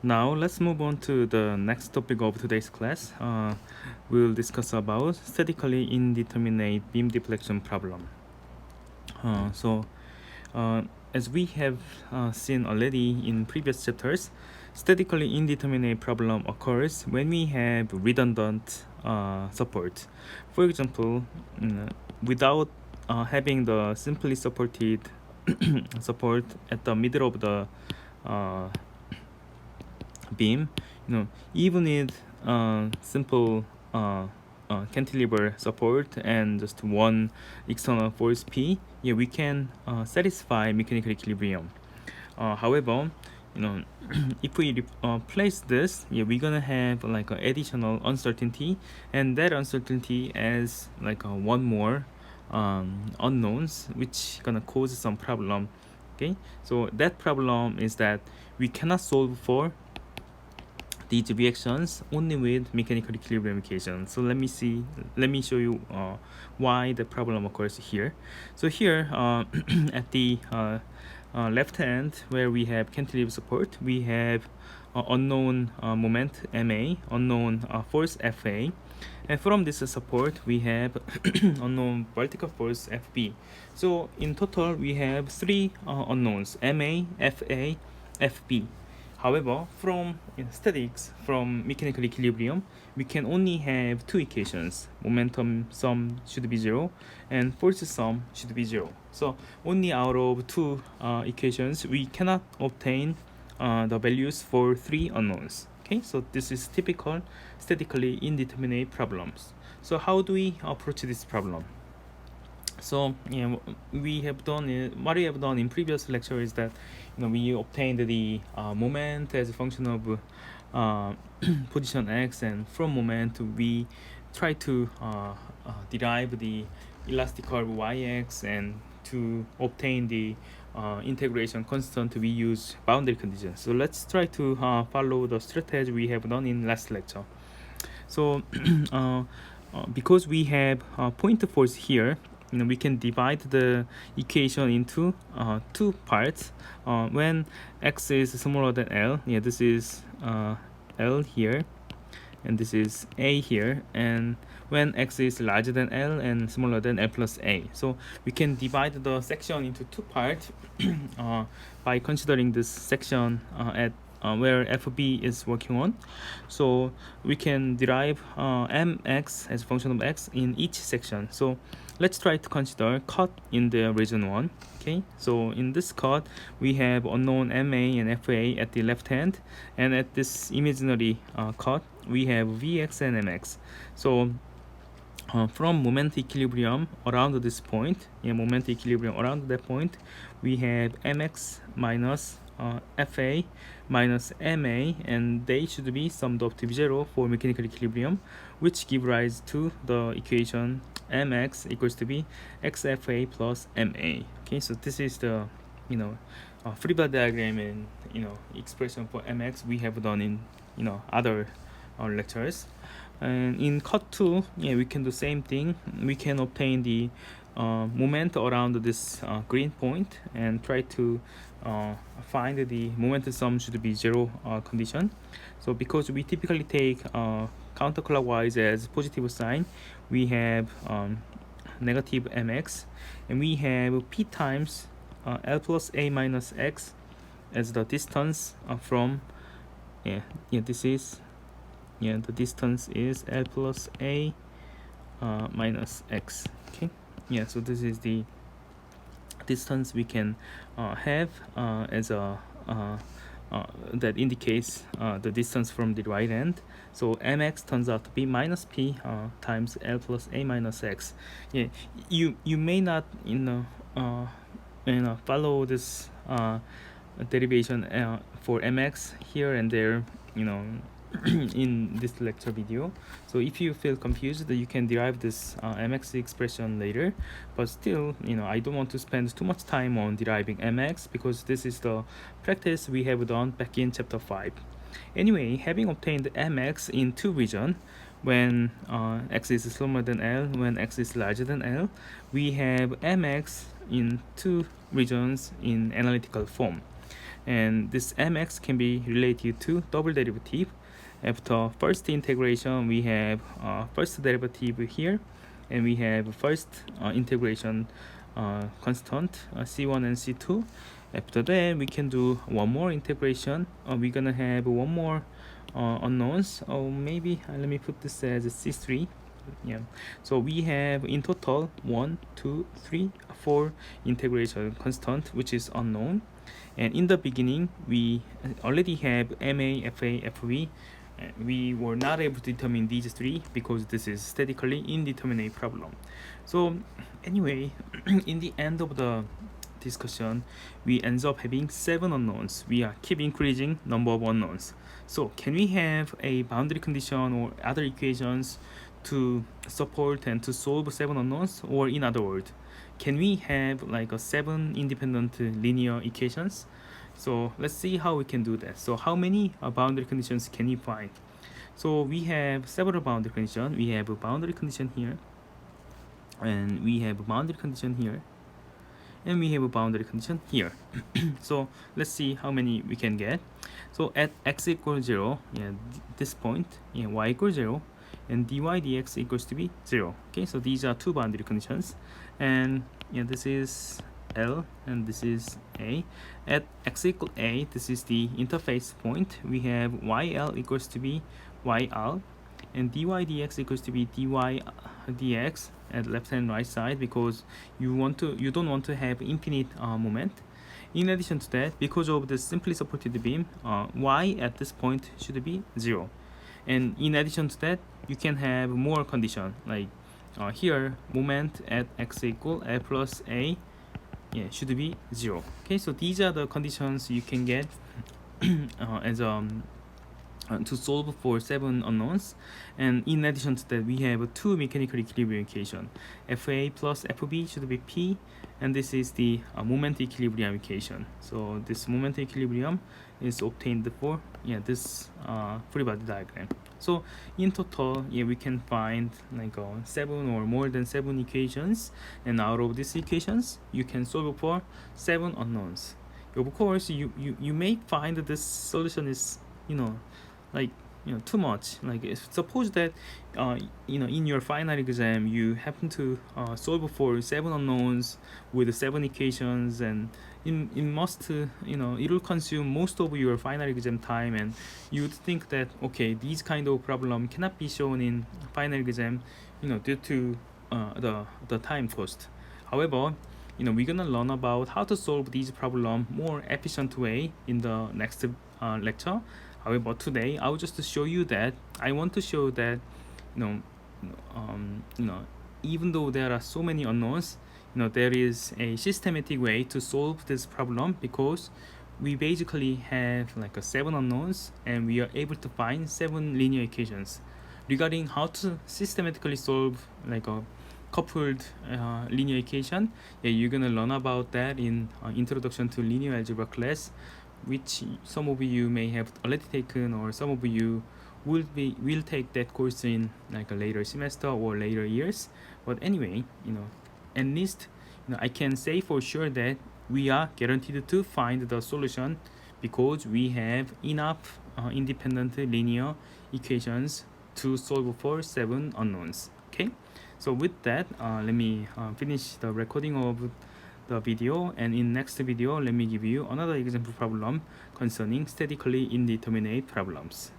Now let's move on to the next topic of today's class. We'll discuss about statically indeterminate beam deflection problem. So as we have seen already in previous chapters, statically indeterminate problem occurs when we have redundant support. For example, without having the simply supported support at the middle of the beam, even with simple cantilever support and just one external force P, we can satisfy mechanical equilibrium. However, if we place this, we're gonna have like an additional uncertainty, and that uncertainty as like one more unknowns, which gonna cause some problem. Okay, so that problem is that we cannot solve for these reactions only with mechanical equilibrium equation. So let me show you why the problem occurs here. So here at the left hand, where we have cantilever support, we have unknown moment MA, unknown force FA, and from this support we have unknown vertical force FB. So in total we have three unknowns: MA, FA, FB. However, from statics, from mechanical equilibrium, we can only have two equations. Momentum sum should be 0 and force sum should be 0. So only out of two equations we cannot obtain the values for three unknowns. Okay, so this is typical statically indeterminate problems. So how do we approach this problem? So what we have done in previous lecture is that we obtained the moment as a function of position x, and from moment we try to derive the elastic curve yx, and to obtain the integration constant we use boundary conditions. So let's try to follow the strategy we have done in last lecture. So because we have point force here, we can divide the equation into two parts. When x is smaller than L, this is L here, and this is A here, and when x is larger than L and smaller than L plus A. So we can divide the section into two parts by considering this section at where FB is working on. So we can derive mx as a function of x in each section. So let's try to consider cut in the region 1. Okay, so in this cut we have unknown MA and FA at the left hand, and at this imaginary cut we have Vx and Mx. So from moment equilibrium around this point, moment equilibrium around that point, we have Mx minus FA minus MA, and they should be summed up to 0 for mechanical equilibrium, which give rise to the equation Mx equals to be xFA plus MA. Okay, so this is the free body diagram and expression for Mx we have done in other lectures. And in cut 2, we can do same thing. We can obtain the moment around this green point and try to find the moment sum should be 0 condition. So because we typically take counterclockwise as positive sign, we have negative mx, and we have p times L plus A minus x as the distance from this is the distance is L plus A minus x. Okay, so this is the distance we can have as a that indicates the distance from the right end. So mx turns out to be minus p times L plus A minus x. You may not follow this derivation for mx here and there in this lecture video. So if you feel confused, you can derive this mx expression later, but still I don't want to spend too much time on deriving mx, because this is the practice we have done back in chapter 5. Anyway, having obtained mx in two regions, when x is smaller than L, when x is larger than L, we have mx in two regions in analytical form. and this mx can be related to double derivative. After first integration, we have first derivative here, and we have first integration constant c1 and c2. After that, we can do one more integration. We're gonna have one more unknowns, or maybe let me put this as a c3. Yeah, so we have in total 1 2 3 4 integration constant, which is unknown. And in the beginning, we already have MA, FA, FV. We were not able to determine these three because this is statically indeterminate problem. So anyway, in the end of the discussion, we end up having 7 unknowns. We are keep increasing number of unknowns. So can we have a boundary condition or other equations to support and to solve 7 unknowns? Or in other words, can we have like a 7 independent linear equations? So let's see how we can do that. So how many boundary conditions can you find? So we have several boundary conditions. We have a boundary condition here, and we have a boundary condition here, and we have a boundary condition here. So let's see how many we can get. So at x equals 0, yeah, this point, yeah, y equals 0, and dy dx equals to be 0. Okay, so these are two boundary conditions, and yeah, this is L and this is A. At x equals A, this is the interface point. We have YL equals to be YL, and dy dx equals to be dy dx at left and right side, because you don't want to have infinite moment. In addition to that, because of the simply supported beam, y at this point should be 0. And in addition to that, you can have more condition, like here moment at x equal a plus a, yeah, should be 0. Okay, so these are the conditions you can get as to solve for 7 unknowns. And in addition to that, we have 2 mechanical equilibrium equation. FA plus FB should be P, and this is the moment equilibrium equation. So this moment equilibrium is obtained for this free body diagram. So in total, we can find like 7 or more than 7 equations, and out of these equations, you can solve for 7 unknowns. Of course, you may find that this solution is too much. Like, suppose that in your final exam you happen to solve for 7 unknowns with 7 equations, and it must it will consume most of your final exam time, and you would think that, okay, these kind of problem cannot be shown in final exam due to the time cost. However, we're gonna learn about how to solve these problem more efficient way in the next lecture. However, today I will just show you that I want to show that even though there are so many unknowns, there is a systematic way to solve this problem, because we basically have like 7 unknowns, and we are able to find 7 linear equations. Regarding how to systematically solve like a coupled linear equation, you're gonna learn about that in Introduction to Linear Algebra class, which some of you may have already taken, or some of you will take that course in like a later semester or later years. But anyway, at least I can say for sure that we are guaranteed to find the solution, because we have enough independent linear equations to solve for 7 unknowns. Okay, so with that, let me finish the recording of the video, and in next video let me give you another example problem concerning statically indeterminate problems.